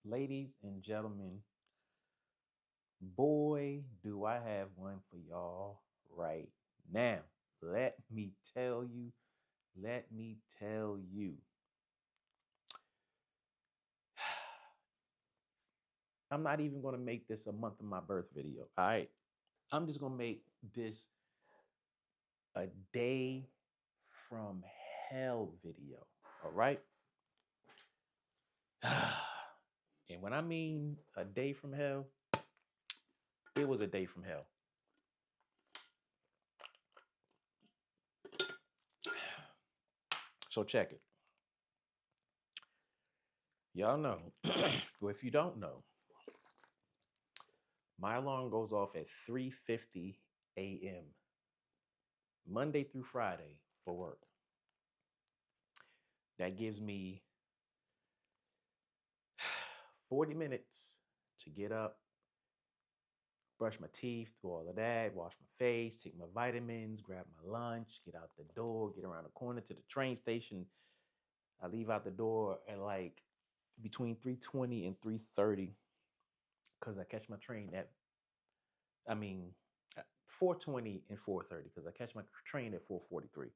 Ladies and gentlemen, boy, do I have one for y'all right now. Let me tell you, let me tell you. I'm not even going to make this a month of my birth video. All right. I'm just going to make this a day from hell video. All right. And when I mean a day from hell, it was a day from hell. So check it. Y'all know, or if you don't know, my alarm goes off at 3:50 a.m. Monday through Friday for work. That gives me 40 minutes to get up, brush my teeth, do all of that, wash my face, take my vitamins, grab my lunch, get out the door, get around the corner to the train station. I leave out the door at like between 3:20 and 3:30 because I catch my train at, I mean, 4:20 and 4:30 because I catch my train at 4:43.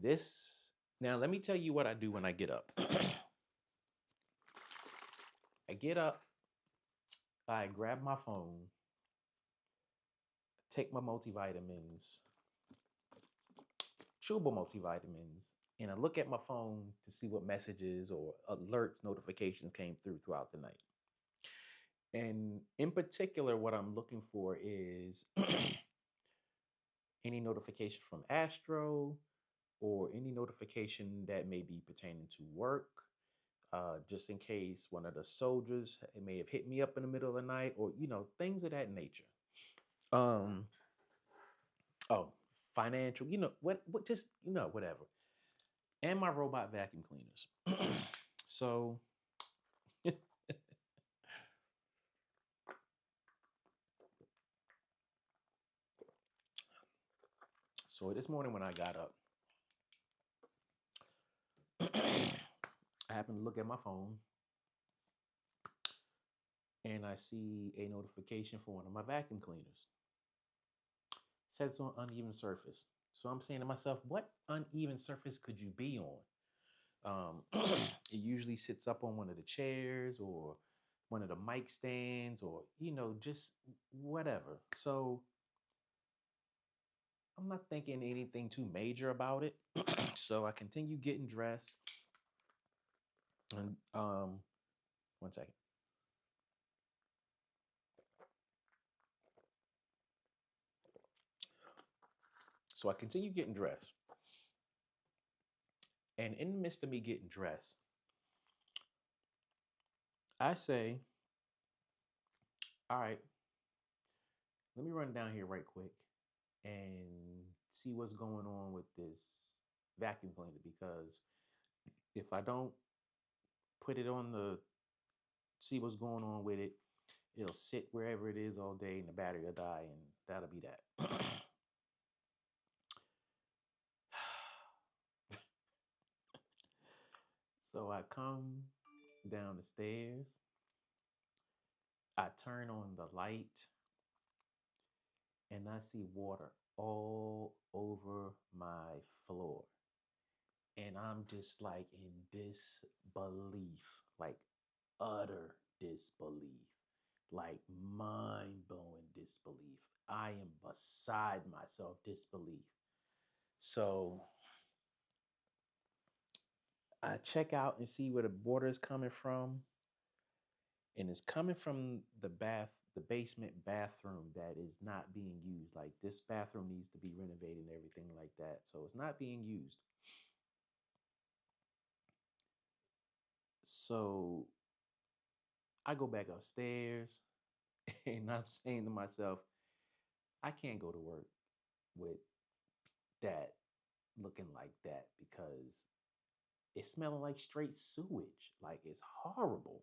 This, now let me tell you what I do when I get up. I get up, I grab my phone, take my multivitamins, chewable multivitamins, and I look at my phone to see what messages or alerts, notifications came through throughout the night. And in particular, what I'm looking for is any notification from Astro or any notification that may be pertaining to work, just in case one of the soldiers may have hit me up in the middle of the night, or things of that nature. Um, oh, financial, what, just whatever, and my robot vacuum cleaners. So, so this morning when I got up, I happened to look at my phone and I see a notification for one of my vacuum cleaners. Says on uneven surface. So I'm saying to myself, what uneven surface could you be on? It usually sits up on one of the chairs or one of the mic stands or, just whatever. So I'm not thinking anything too major about it. So I continue getting dressed. And one second. So I continue getting dressed. And in the midst of me getting dressed, I say, all right, let me run down here right quick and see what's going on with this vacuum cleaner, because if I don't put it on the see what's going on with it, it'll sit wherever it is all day and the battery will die, and that'll be that. So I come down the stairs, I turn on the light, and I see water all over my floor. And I'm just like in disbelief, like utter disbelief, like mind blowing disbelief. I am beside myself, disbelief. So I check out and see where the water is coming from. And it's coming from the basement bathroom that is not being used. Like, this bathroom needs to be renovated and everything like that. So it's not being used. So I go back upstairs and I'm saying to myself, I can't go to work with that looking like that because it's smelling like straight sewage. Like, it's horrible.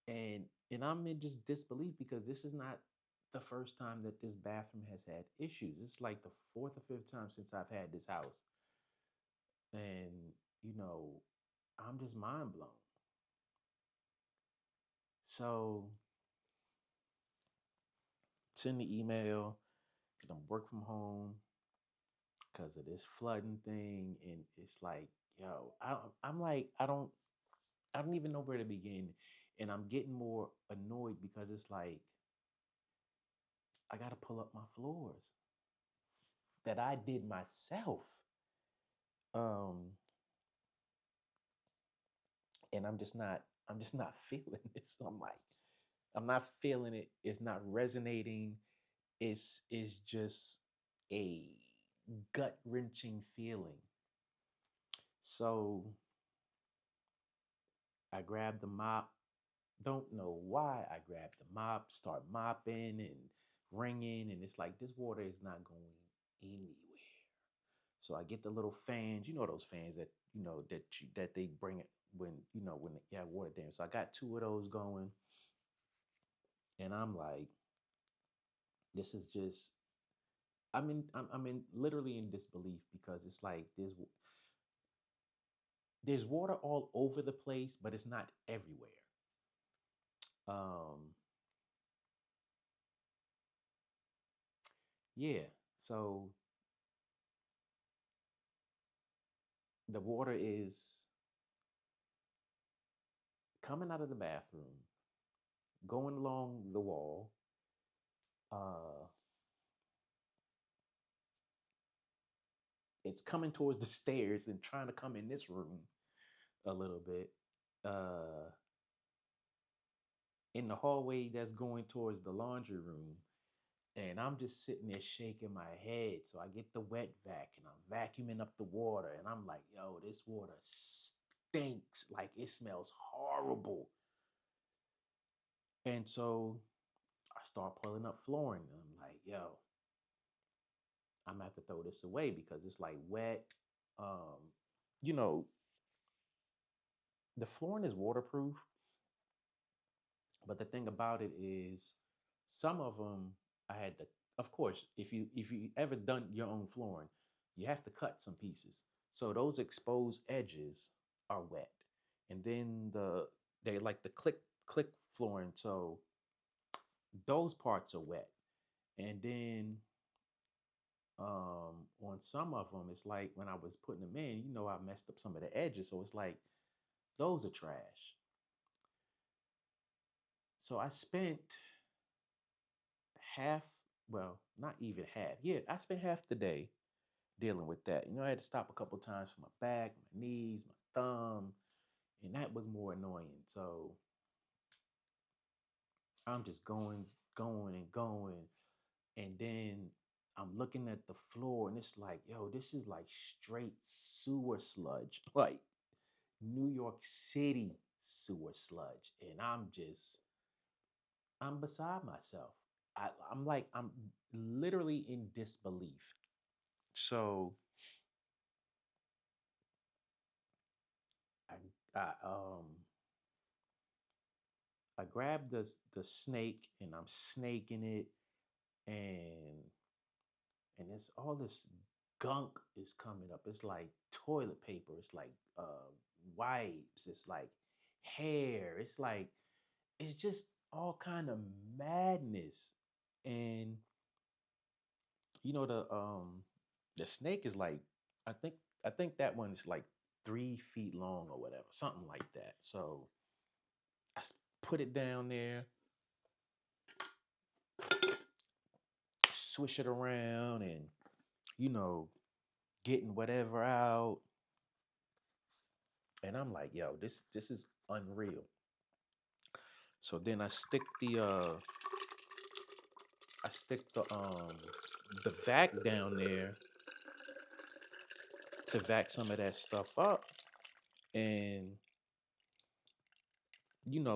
And I'm in just disbelief because this is not the first time that this bathroom has had issues. It's like the fourth or fifth time since I've had this house. And, you know, I'm just mind blown. So send the email, and I'm work from home because of this flooding thing, and it's like, yo, I'm like, I don't even know where to begin, and I'm getting more annoyed because it's like I got to pull up my floors that I did myself, um, and I'm just not feeling this. I'm like, I'm not feeling it. It's not resonating. It's just a gut wrenching feeling. So I grabbed the mop. Don't know why I grabbed the mop, start mopping and ringing, and it's like this water is not going anywhere. So I get the little fans, you know those fans that that they bring it when when you have water damage. So I got two of those going, and I'm like, this is just I'm in literally in disbelief because it's like there's water all over the place, but it's not everywhere. Um, yeah. So the water is coming out of the bathroom, going along the wall. Uh, it's coming towards the stairs and trying to come in this room a little bit. Uh, in the hallway that's going towards the laundry room, and I'm just sitting there shaking my head. So I get the wet vac and I'm vacuuming up the water, and I'm like, yo, this water stinks. Like it smells horrible. And so I start pulling up flooring, and I'm like, yo, I'm gonna have to throw this away because it's like wet. Um, you know, the flooring is waterproof, but the thing about it is, some of them I had to. Of course, if you ever done your own flooring, you have to cut some pieces. So those exposed edges are wet, and then they like the click flooring. So those parts are wet, and then on some of them, it's like when I was putting them in, I messed up some of the edges, so it's like those are trash. So I spent half, well, not even half. Yeah, I spent half the day dealing with that. I had to stop a couple times for my back, my knees, my thumb, and that was more annoying. So I'm just going, and going. And then I'm looking at the floor and it's like, yo, this is like straight sewer sludge, like New York City sewer sludge. And I'm beside myself. I'm literally in disbelief. So I, I grabbed the snake and I'm snaking it, and it's all this gunk is coming up. It's like toilet paper. It's like wipes. It's like hair. It's just all kind of madness. And the snake is like, I think I think that one's like 3 feet long or whatever, something like that. So put it down there, swish it around, and you know getting whatever out. And I'm like, yo, this is unreal. So then I stick the vac down there to vac some of that stuff up. And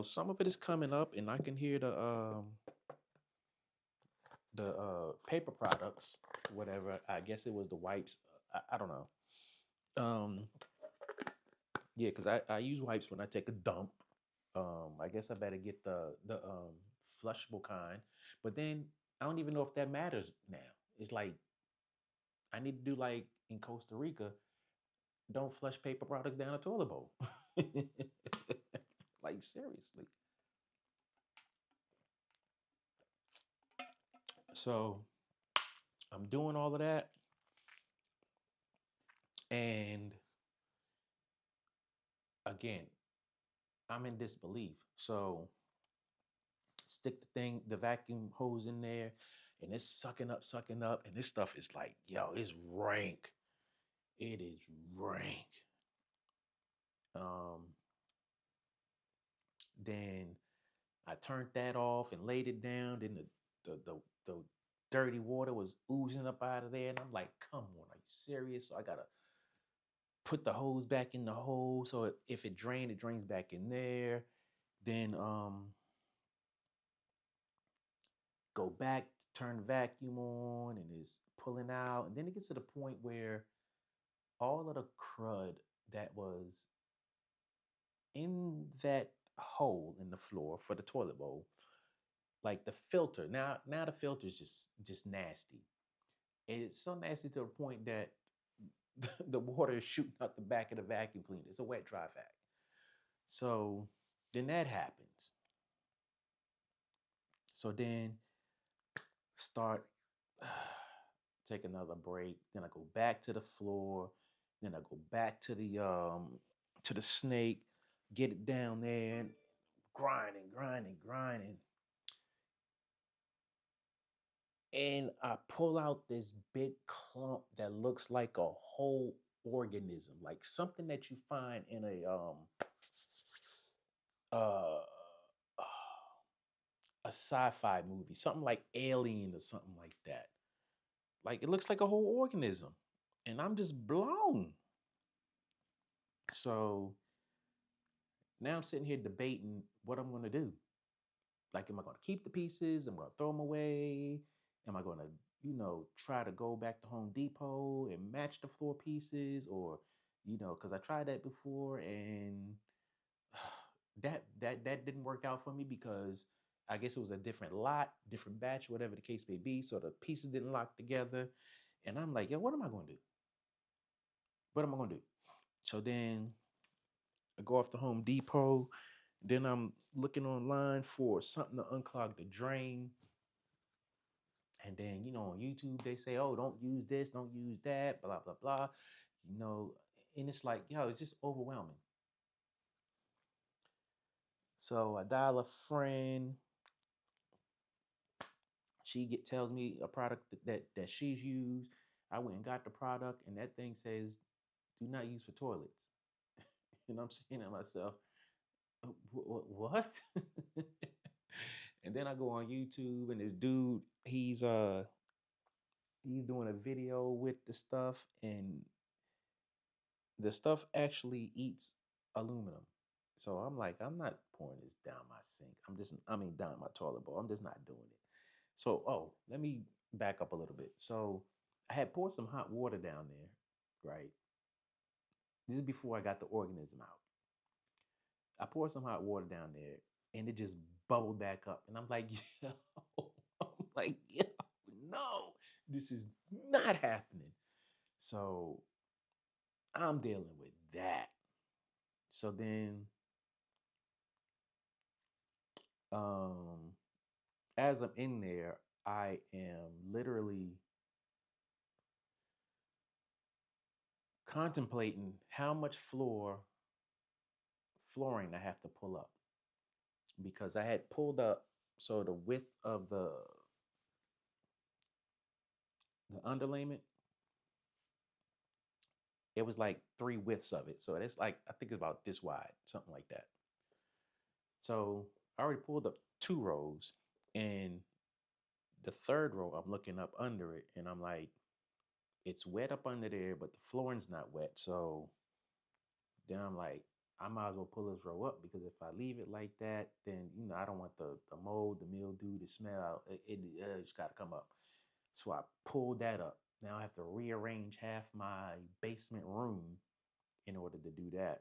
some of it is coming up, and I can hear the paper products, whatever. I guess it was the wipes. I don't know. Um, yeah, because I use wipes when I take a dump. I guess I better get the flushable kind. But then I don't even know if that matters now. It's like I need to do like in Costa Rica, don't flush paper products down a toilet bowl. Like seriously. So I'm doing all of that, and again, I'm in disbelief. So stick the vacuum hose in there, and it's sucking up, and this stuff is like, yo, it's rank. It is rank. Um, then I turned that off and laid it down. Then the dirty water was oozing up out of there, and I'm like, come on, are you serious? So I gotta put the hose back in the hole, so if it drained, it drains back in there. Then go back, turn the vacuum on, and it's pulling out. And then it gets to the point where all of the crud that was in that hole in the floor for the toilet bowl, like the filter. Now the filter is just nasty. And it's so nasty to the point that the water is shooting out the back of the vacuum cleaner. It's a wet dry vac. So then that happens. So then start take another break. Then I go back to the floor. Then I go back to the snake, get it down there, and grinding. And I pull out this big clump that looks like a whole organism, like something that you find in uh a sci-fi movie, something like Alien or something like that. Like it looks like a whole organism. And I'm just blown. So now I'm sitting here debating what I'm going to do. Like, am I going to keep the pieces? Am I going to throw them away? Am I going to, try to go back to Home Depot and match the floor pieces? Or, because I tried that before and that didn't work out for me because I guess it was a different lot, different batch, whatever the case may be. So the pieces didn't lock together. And I'm like, yo, what am I going to do? What am I going to do? So then I go off to Home Depot. Then I'm looking online for something to unclog the drain. And then, on YouTube, they say, oh, don't use this, don't use that, blah, blah, blah. And it's like, yo, it's just overwhelming. So I dial a friend. Tells me a product that she's used. I went and got the product, and that thing says, do not use for toilets. And I'm saying to myself, what? And then I go on YouTube, and this dude, he's doing a video with the stuff, and the stuff actually eats aluminum. So I'm like, I'm not pouring this down my sink. Down my toilet bowl. I'm just not doing it. So, let me back up a little bit. So I had poured some hot water down there, right? This is before I got the organism out. I poured some hot water down there, and it just bubbled back up. And I'm like, yo, I'm like, yo, no, this is not happening. So I'm dealing with that. So then, um, as I'm in there, I am literally contemplating how much flooring I have to pull up because I had pulled up so the width of the underlayment, it was like three widths of it. So it's like I think it's about this wide, something like that. So I already pulled up two rows, and the third row I'm looking up under it, and I'm like, it's wet up under there, but the flooring's not wet. So then I'm like, I might as well pull this row up because if I leave it like that, then I don't want the mold, the mildew, the smell. It just got to come up. So I pulled that up. Now I have to rearrange half my basement room in order to do that.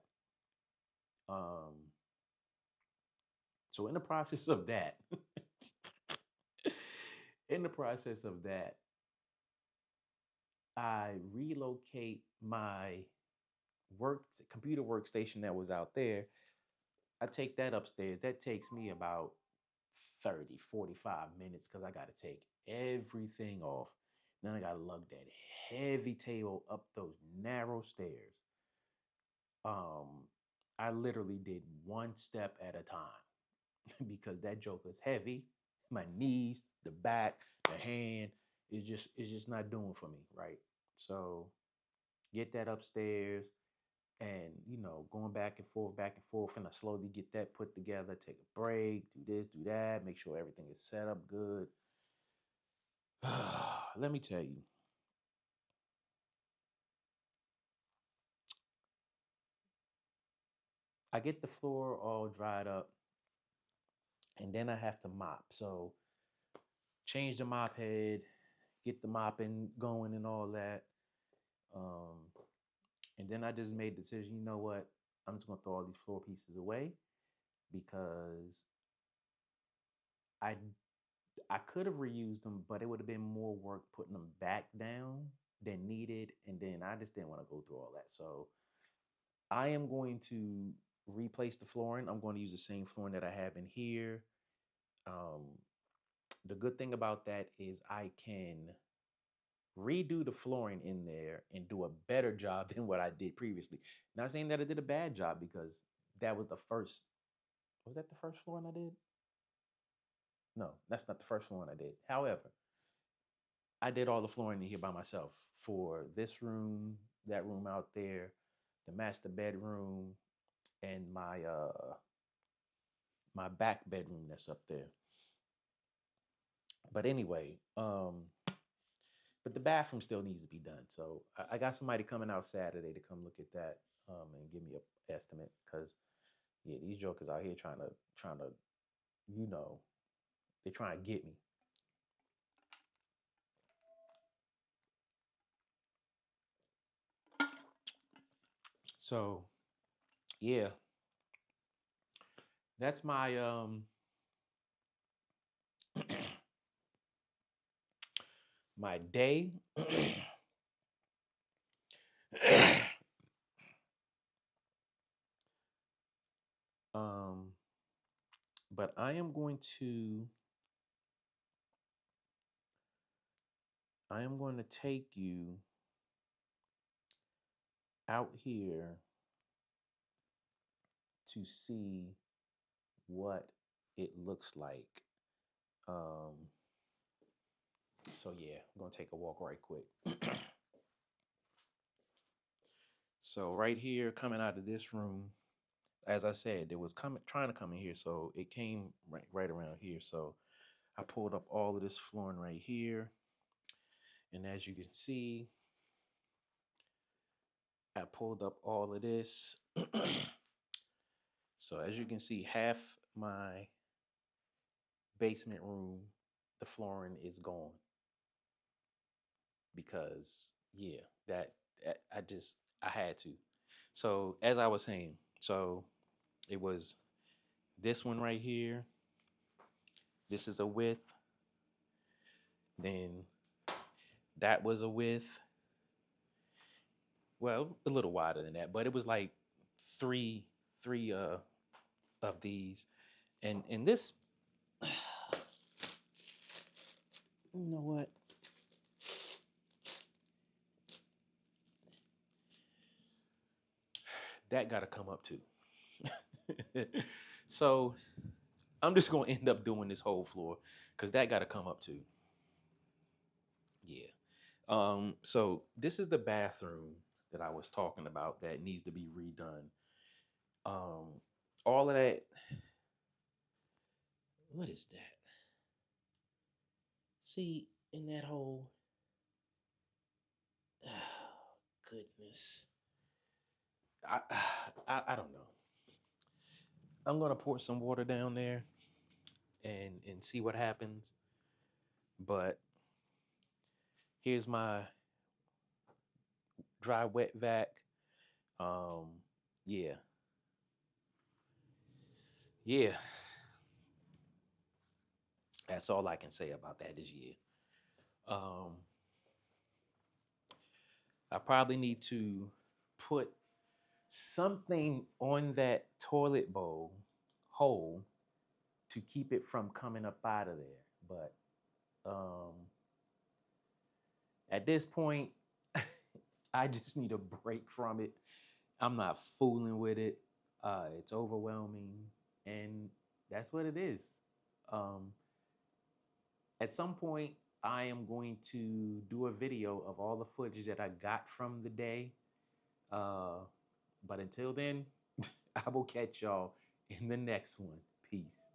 Um, so in the process of that, in the process of that, I relocate my computer workstation that was out there. I take that upstairs. That takes me about 30, 45 minutes because I got to take everything off. Then I got to lug that heavy table up those narrow stairs. Um, I literally did one step at a time because that joke is heavy. My knees, the back, the hand, it's just not doing for me, right? So get that upstairs and going back and forth, and I slowly get that put together, take a break, do this, do that, make sure everything is set up good. Let me tell you, I get the floor all dried up and then I have to mop. So change the mop head, get the mopping going and all that. Um, and then I just made the decision, you know what? I'm just gonna throw all these floor pieces away because I I could have reused them, but it would have been more work putting them back down than needed. And then I just didn't want to go through all that. So I am going to replace the flooring. I'm going to use the same flooring that I have in here. Um, the good thing about that is I can redo the flooring in there and do a better job than what I did previously. Not saying that I did a bad job because that was the first. Was that the first flooring I did? No, that's not the first flooring I did. However, I did all the flooring in here by myself for this room, that room out there, the master bedroom, and my back bedroom that's up there. But anyway, but the bathroom still needs to be done. So I got somebody coming out Saturday to come look at that and give me a estimate because yeah, these jokers out here trying to you know they trying to get me. So yeah, that's my my day. um, but I am going to take you out here to see what it looks like. Um, so yeah, I'm gonna take a walk right quick. So right here, coming out of this room, as I said, it was coming trying to come in here, so it came right around here. So I pulled up all of this flooring right here, and as you can see, I pulled up all of this. So as you can see, half my basement room, the flooring is gone because yeah, that I had to. So as I was saying, so it was this one right here. This is a width. Then that was a width. Well, a little wider than that, but it was like three of these. And this you know what? That gotta come up too. So I'm just gonna end up doing this whole floor because that gotta come up too. Yeah. So this is the bathroom that I was talking about that needs to be redone. Um, all of that. What is that? See, in that hole. Oh, goodness. I, I don't know. I'm gonna pour some water down there and see what happens. But here's my dry wet vac. Um, yeah, yeah. That's all I can say about that this year. Um, I probably need to put something on that toilet bowl hole to keep it from coming up out of there. But at this point, I just need a break from it. I'm not fooling with it. It's overwhelming, and that's what it is. Um, at some point, I am going to do a video of all the footage that I got from the day. But until then, I will catch y'all in the next one. Peace.